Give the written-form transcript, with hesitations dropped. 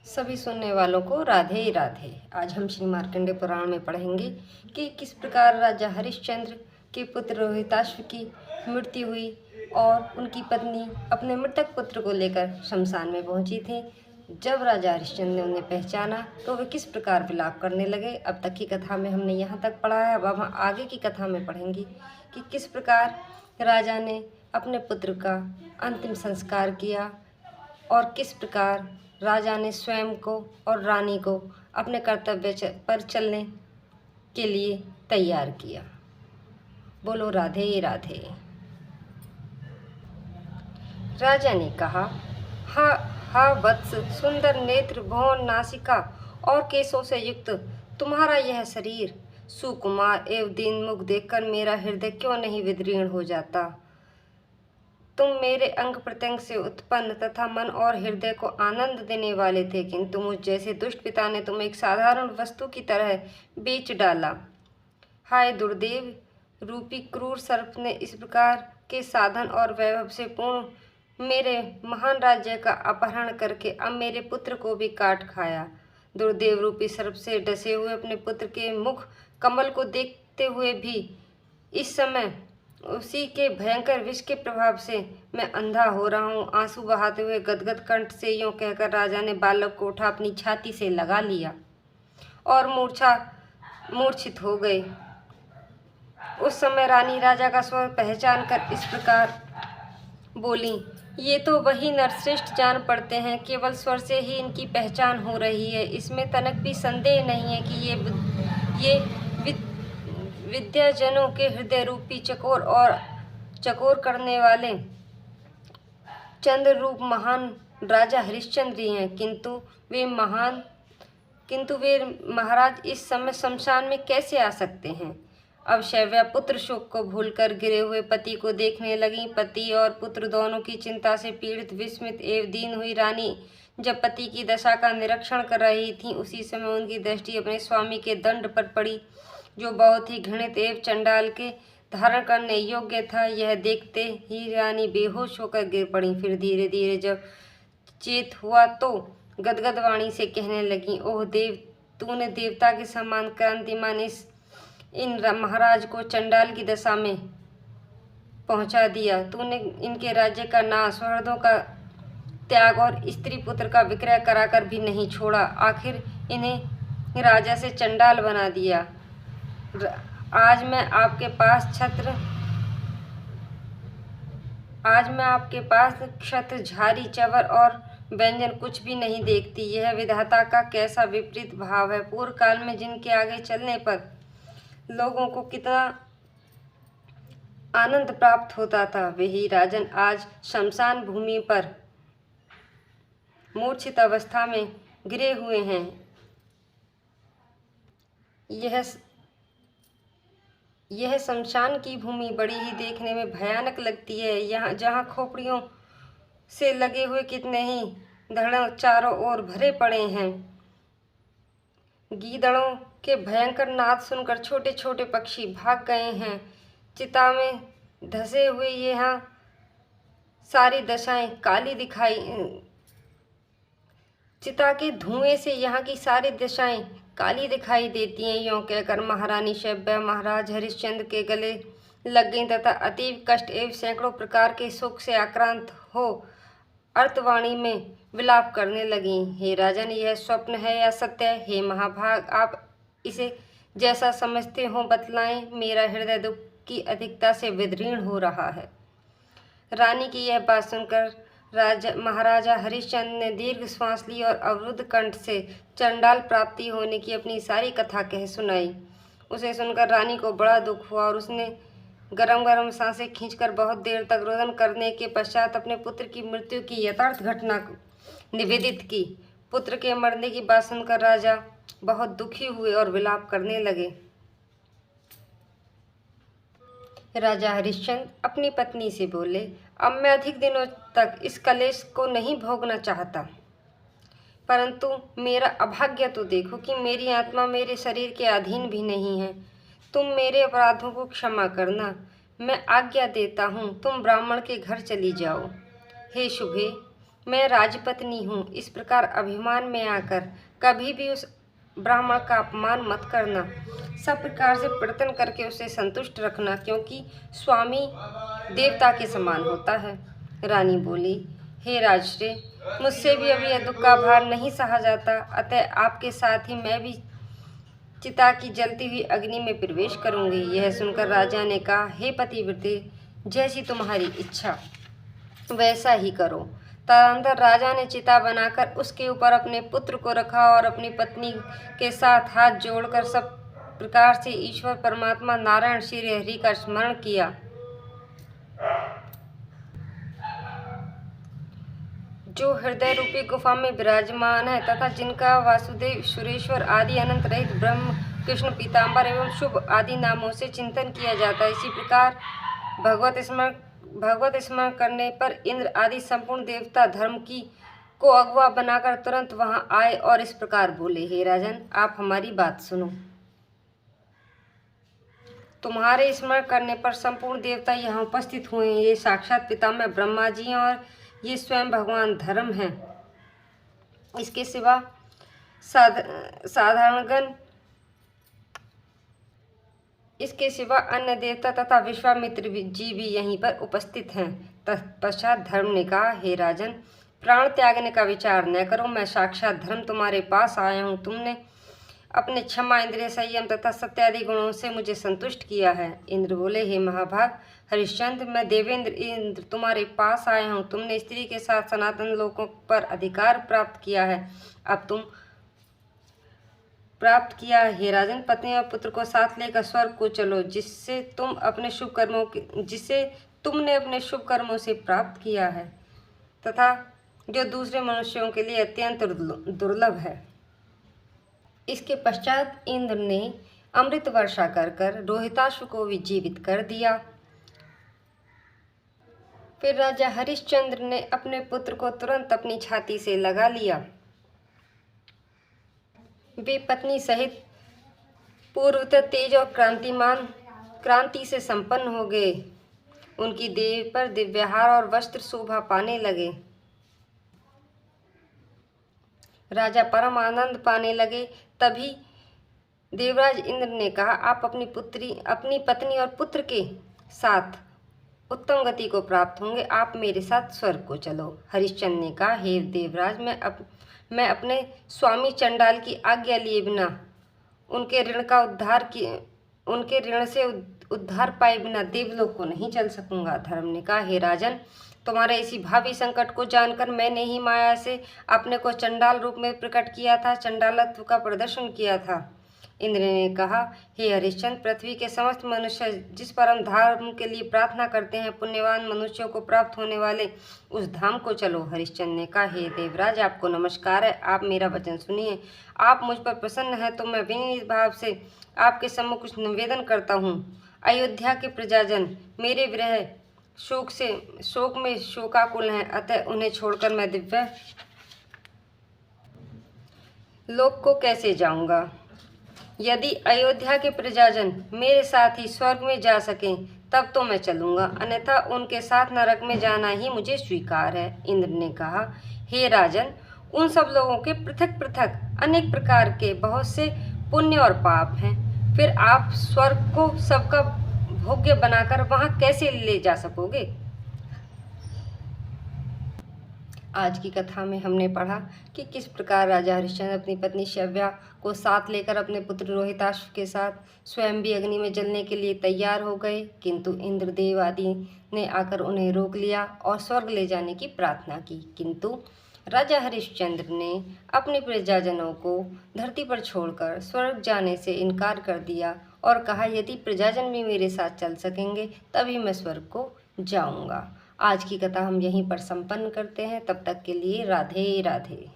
सभी सुनने वालों को राधे ही राधे। आज हम श्री मार्कंडेय पुराण में पढ़ेंगे कि किस प्रकार राजा हरिश्चंद्र के पुत्र रोहिताश्व की मृत्यु हुई और उनकी पत्नी अपने मृतक पुत्र को लेकर शमशान में पहुंची थी। जब राजा हरिश्चंद्र ने उन्हें पहचाना तो वे किस प्रकार विलाप करने लगे। अब तक की कथा में हमने यहाँ तक पढ़ा है। अब हम आगे की कथा में पढ़ेंगे कि किस प्रकार राजा ने अपने पुत्र का अंतिम संस्कार किया और किस प्रकार राजा ने स्वयं को और रानी को अपने कर्तव्य पर चलने के लिए तैयार किया। बोलो राधे राधे। राजा ने कहा, हा हा वत्स, सुंदर नेत्र, भौन, नासिका और केशों से युक्त तुम्हारा यह शरीर सुकुमार एवं दीनमुख देखकर मेरा हृदय क्यों नहीं विदीर्ण हो जाता। तुम मेरे अंग प्रत्यंग से उत्पन्न तथा मन और हृदय को आनंद देने वाले थे, किंतु मुझ जैसे दुष्ट पिता ने तुम्हें एक साधारण वस्तु की तरह बेच डाला। हाय दुर्देव रूपी क्रूर सर्प ने इस प्रकार के साधन और वैभव से पूर्ण मेरे महान राज्य का अपहरण करके अब मेरे पुत्र को भी काट खाया। दुर्देव रूपी सर्प से डसे हुए अपने पुत्र के मुख कमल को देखते हुए भी इस समय उसी के भयंकर विष के प्रभाव से मैं अंधा हो रहा हूँ। आंसू बहाते हुए गदगद कंठ से यूं कहकर राजा ने बालक को उठा अपनी छाती से लगा लिया और मूर्छित हो गए। उस समय रानी राजा का स्वर पहचान कर इस प्रकार बोली, ये तो वही नरश्रेष्ठ जान पड़ते हैं, केवल स्वर से ही इनकी पहचान हो रही है। इसमें तनक भी संदेह नहीं है कि ये विद्याजनों के हृदय रूपी चकोर करने वाले चंद्र रूप महान राजा हरिश्चंद्र ही हैं। किंतु वे महाराज इस समय शमशान में कैसे आ सकते हैं। अब शैव्या पुत्र शोक को भूलकर गिरे हुए पति को देखने लगी। पति और पुत्र दोनों की चिंता से पीड़ित, विस्मित एवं दीन हुई रानी जब पति की दशा का निरीक्षण कर रही थी, उसी समय उनकी दृष्टि अपने स्वामी के दंड पर पड़ी, जो बहुत ही घृणित एवं चंडाल के धारण करने योग्य था। यह देखते ही रानी बेहोश होकर गिर पड़ी। फिर धीरे धीरे जब चेत हुआ तो गदगद वाणी से कहने लगी, ओह देव, तूने देवता के समान क्रांतिमान इन महाराज को चंडाल की दशा में पहुंचा दिया। तूने इनके राज्य का नाश, स्वहृदों का त्याग और स्त्री पुत्र का विक्रय कराकर भी नहीं छोड़ा। आखिर इन्हें राजा से चंडाल बना दिया। आज मैं आपके पास क्षत्र, झारी, चवर और व्यंजन कुछ भी नहीं देखती। यह विधाता का कैसा विपरीत भाव है। पूर्व काल में जिनके आगे चलने पर लोगों को कितना आनंद प्राप्त होता था, वही राजन आज शमशान भूमि पर मूर्छित अवस्था में गिरे हुए हैं। यह शमशान की भूमि बड़ी ही देखने में भयानक लगती है। यहाँ जहाँ खोपड़ियों से लगे हुए कितने ही धड़ों चारों ओर भरे पड़े हैं। गीदड़ों के भयंकर नाद सुनकर छोटे छोटे पक्षी भाग गए हैं। चिता में धसे हुए यहाँ सारी दशाएं काली दिखाई चिता के धुएं से यहाँ की सारी दिशाएं काली दिखाई देती हैं। यूं कहकर महारानी शैव्या महाराज हरिश्चंद्र के गले लग गईं तथा अतीव कष्ट एवं सैकड़ों प्रकार के सुख से आक्रांत हो अर्थवाणी में विलाप करने लगी। हे राजन, यह स्वप्न है या सत्य है? हे महाभाग, आप इसे जैसा समझते हो बतलाएं। मेरा हृदय दुख की अधिकता से विदीर्ण हो रहा है। रानी की यह बात सुनकर महाराजा हरिश्चंद्र ने दीर्घ श्वास ली और अवरुद्ध कंठ से चंडाल प्राप्ति होने की अपनी सारी कथा कह सुनाई। उसे सुनकर रानी को बड़ा दुख हुआ और उसने गरम गरम सांसें खींचकर बहुत देर तक रोदन करने के पश्चात अपने पुत्र की मृत्यु की यथार्थ घटना निवेदित की। पुत्र के मरने की बात सुनकर राजा बहुत दुखी हुए और विलाप करने लगे। राजा हरिश्चंद्र अपनी पत्नी से बोले, अब मैं अधिक दिनों तक इस कलेश को नहीं भोगना चाहता, परंतु मेरा अभाग्य तो देखो कि मेरी आत्मा मेरे शरीर के अधीन भी नहीं है। तुम मेरे अपराधों को क्षमा करना। मैं आज्ञा देता हूँ, तुम ब्राह्मण के घर चली जाओ। हे शुभे, मैं राजपत्नी हूँ, इस प्रकार अभिमान में आकर कभी भी उस ब्राह्मण का अपमान मत करना। सब प्रकार से प्रयत्न करके उसे संतुष्ट रखना, क्योंकि स्वामी देवता के समान होता है। रानी बोली, हे राजश्री, मुझसे भी अभी यह दुख का भार नहीं सहा जाता, अतः आपके साथ ही मैं भी चिता की जलती हुई अग्नि में प्रवेश करूंगी। यह सुनकर राजा ने कहा, हे पतिव्रते, जैसी तुम्हारी इच्छा वैसा ही करो। तदनंतर राजा ने चिता बनाकर उसके ऊपर अपने पुत्र को रखा और अपनी पत्नी के साथ हाथ जोड़कर सब प्रकार से ईश्वर परमात्मा नारायण श्री हरि का स्मरण किया। जो हृदय रूपी गुफा में विराजमान है तथा जिनका वासुदेव, सुरेश्वर आदि अनंत रहित ब्रह्म, कृष्ण, पीताम्बर एवं शुभ आदि नामों से चिंतन किया जाता है। इसी प्रकार भगवत स्मरण करने पर इंद्र आदि संपूर्ण देवता धर्म की को अगवा बनाकर तुरंत वहां आए और इस प्रकार बोले, हे राजन, आप हमारी बात सुनो। तुम्हारे स्मरण करने पर संपूर्ण देवता यहाँ उपस्थित हुए हैं। ये साक्षात पितामह ब्रह्मा जी हैं और ये स्वयं भगवान धर्म हैं। इसके सिवा साधारणगण, इसके सिवा अन्य देवता तथा विश्वामित्र जी भी यहीं पर उपस्थित हैं। तत्पश्चात धर्म ने कहा, हे राजन, प्राण त्यागने का विचार न करो, मैं साक्षात धर्म तुम्हारे पास आया हूँ। तुमने अपने क्षमा, इंद्रिय संयम तथा सत्यादि गुणों से मुझे संतुष्ट किया है। इंद्र बोले, हे महाभाग हरिश्चंद्र, मैं देवेंद्र इंद्र तुम्हारे पास आया हूँ। तुमने स्त्री के साथ सनातन लोकों पर अधिकार प्राप्त किया है। अब तुम प्राप्त किया, हे राजन, पत्नी और पुत्र को साथ लेकर स्वर्ग को चलो, जिससे तुमने अपने शुभ कर्मों से प्राप्त किया है तथा जो दूसरे मनुष्यों के लिए अत्यंत दुर्लभ है। इसके पश्चात इंद्र ने अमृत वर्षा कर रोहिताश्व को भी जीवित कर दिया। फिर राजा हरिश्चंद्र ने अपने पुत्र को तुरंत अपनी छाती से लगा लिया। वे पत्नी सहित पूर्वतः तेज और क्रांति से संपन्न हो गए। उनकी देह पर दिव्यहार और वस्त्र शोभा पाने लगे। राजा परम आनंद पाने लगे। तभी देवराज इंद्र ने कहा, आप अपनी पत्नी और पुत्र के साथ उत्तम गति को प्राप्त होंगे, आप मेरे साथ स्वर्ग को चलो। हरिश्चंद्र ने कहा, हे देवराज, मैं अपने स्वामी चंडाल की आज्ञा लिए बिना उनके ऋण से उद्धार पाए बिना देवलोक को नहीं चल सकूंगा। धर्म ने कहा, हे राजन, तुम्हारे इसी भावी संकट को जानकर मैंने ही माया से अपने को चंडाल रूप में प्रकट किया था, चंडालत्व का प्रदर्शन किया था। इंद्र ने कहा, हे हरिश्चंद्र, पृथ्वी के समस्त मनुष्य जिस परम धाम के लिए प्रार्थना करते हैं, पुण्यवान मनुष्यों को प्राप्त होने वाले उस धाम को चलो। हरिश्चंद्र ने कहा, हे देवराज, आपको नमस्कार है, आप मेरा वचन सुनिए। आप मुझ पर प्रसन्न हैं तो मैं विनीत भाव से आपके सम्मुख कुछ निवेदन करता हूँ। अयोध्या के प्रजाजन मेरे विरह शोक में शोकाकुल हैं, अतः उन्हें छोड़कर मैं दिव्य लोक को कैसे जाऊंगा। यदि अयोध्या के प्रजाजन मेरे साथ ही स्वर्ग में जा सकें तब तो मैं चलूंगा, अन्यथा उनके साथ नरक में जाना ही मुझे स्वीकार है। इंद्र ने कहा, हे राजन, उन सब लोगों के पृथक पृथक अनेक प्रकार के बहुत से पुण्य और पाप हैं, फिर आप स्वर्ग को सबका भोग्य बनाकर वहां कैसे ले जा सकोगे। आज की कथा में हमने पढ़ा कि किस प्रकार राजा हरिश्चंद्र अपनी पत्नी शव्या को साथ लेकर अपने पुत्र रोहिताश्व के साथ स्वयं भी अग्नि में जलने के लिए तैयार हो गए, किंतु इंद्रदेव आदि ने आकर उन्हें रोक लिया और स्वर्ग ले जाने की प्रार्थना की। किंतु राजा हरिश्चंद्र ने अपने प्रजाजनों को धरती पर छोड़कर स्वर्ग जाने से इनकार कर दिया और कहा, यदि प्रजाजन भी मेरे साथ चल सकेंगे तभी मैं स्वर्ग को जाऊंगा। आज की कथा हम यहीं पर संपन्न करते हैं। तब तक के लिए राधे राधे।